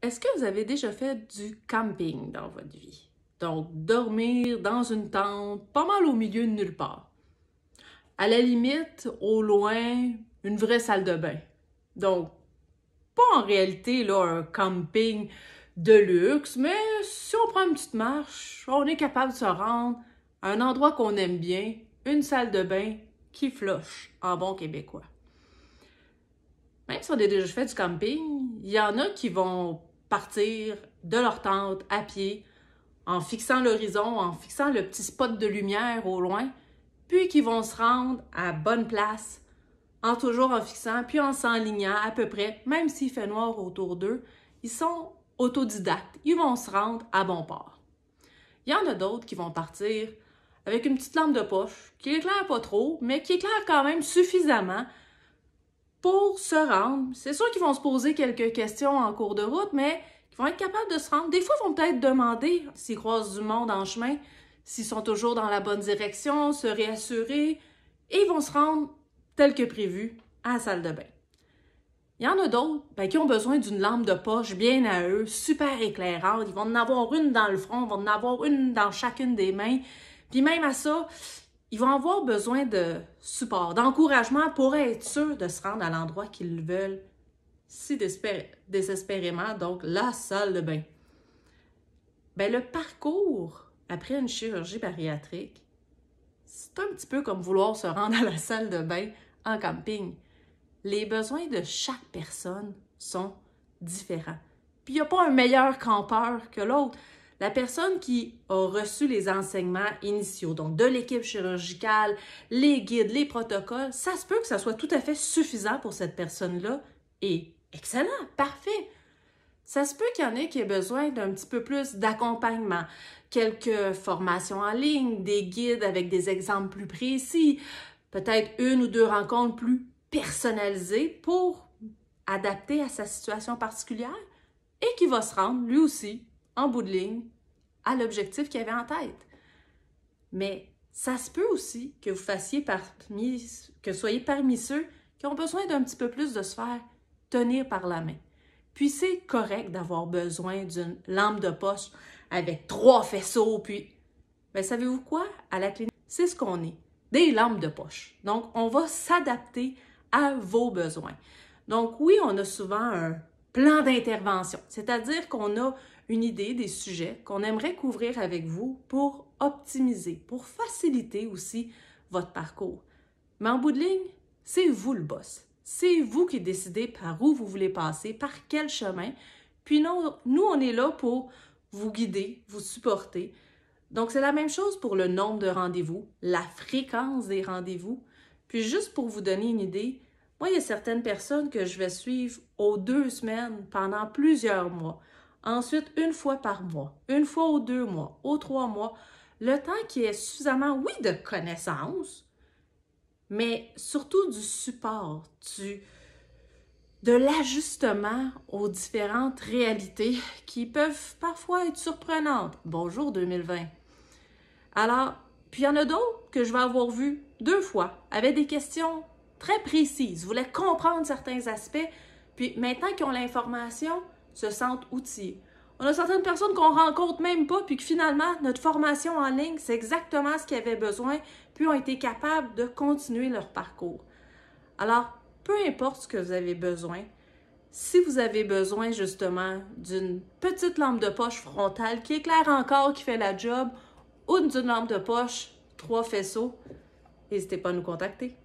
Est-ce que vous avez déjà fait du camping dans votre vie? Donc, dormir dans une tente, pas mal au milieu de nulle part. À la limite, au loin, une vraie salle de bain. Donc, pas en réalité là, un camping de luxe, mais si on prend une petite marche, on est capable de se rendre à un endroit qu'on aime bien, une salle de bain qui flush en bon québécois. Même si on a déjà fait du camping, il y en a qui vont partir de leur tente à pied, en fixant l'horizon, en fixant le petit spot de lumière au loin, puis qui vont se rendre à bonne place, toujours en fixant, puis en s'enlignant à peu près, même s'il fait noir autour d'eux, ils sont autodidactes, ils vont se rendre à bon port. Il y en a d'autres qui vont partir avec une petite lampe de poche, qui éclaire pas trop, mais qui éclaire quand même suffisamment pour se rendre. C'est sûr qu'ils vont se poser quelques questions en cours de route, mais ils vont être capables de se rendre. Des fois, ils vont peut-être demander, s'ils croisent du monde en chemin, s'ils sont toujours dans la bonne direction, se réassurer, et ils vont se rendre tel que prévu à la salle de bain. Il y en a d'autres qui ont besoin d'une lampe de poche bien à eux, super éclairante. Ils vont en avoir une dans le front, ils vont en avoir une dans chacune des mains. Puis même à ça, ils vont avoir besoin de support, d'encouragement pour être sûrs de se rendre à l'endroit qu'ils veulent si désespérément, donc la salle de bain. Le parcours après une chirurgie bariatrique, c'est un petit peu comme vouloir se rendre à la salle de bain en camping. Les besoins de chaque personne sont différents. Puis il n'y a pas un meilleur campeur que l'autre. La personne qui a reçu les enseignements initiaux, donc de l'équipe chirurgicale, les guides, les protocoles, ça se peut que ça soit tout à fait suffisant pour cette personne-là et excellent, parfait. Ça se peut qu'il y en ait qui aient besoin d'un petit peu plus d'accompagnement, quelques formations en ligne, des guides avec des exemples plus précis, peut-être une ou deux rencontres plus personnalisées pour adapter à sa situation particulière et qui va se rendre, lui aussi, en bout de ligne, à l'objectif qu'il avait en tête. Mais ça se peut aussi que vous soyez parmi ceux qui ont besoin d'un petit peu plus de se faire tenir par la main. Puis c'est correct d'avoir besoin d'une lampe de poche avec 3 faisceaux, puis... savez-vous quoi? À la clinique, c'est ce qu'on est, des lampes de poche. Donc, on va s'adapter à vos besoins. Donc oui, on a souvent un plan d'intervention, c'est-à-dire qu'on a une idée des sujets qu'on aimerait couvrir avec vous pour optimiser, pour faciliter aussi votre parcours. Mais en bout de ligne, c'est vous le boss. C'est vous qui décidez par où vous voulez passer, par quel chemin. Puis nous, on est là pour vous guider, vous supporter. Donc, c'est la même chose pour le nombre de rendez-vous, la fréquence des rendez-vous. Puis juste pour vous donner une idée, moi, il y a certaines personnes que je vais suivre aux 2 semaines pendant plusieurs mois. Ensuite, une fois par mois, une fois aux 2 mois, aux 3 mois. Le temps qui est suffisamment, oui, de connaissances, mais surtout du support, de l'ajustement aux différentes réalités qui peuvent parfois être surprenantes. Bonjour 2020. Alors, puis il y en a d'autres que je vais avoir vues 2 fois, avec des questions très précises, voulaient comprendre certains aspects, puis maintenant qu'ils ont l'information, se sentent outillés. On a certaines personnes qu'on rencontre même pas, puis que finalement, notre formation en ligne, c'est exactement ce qu'ils avaient besoin, puis ont été capables de continuer leur parcours. Alors, peu importe ce que vous avez besoin, si vous avez besoin justement d'une petite lampe de poche frontale qui éclaire encore, qui fait la job, ou d'une lampe de poche, 3 faisceaux, n'hésitez pas à nous contacter.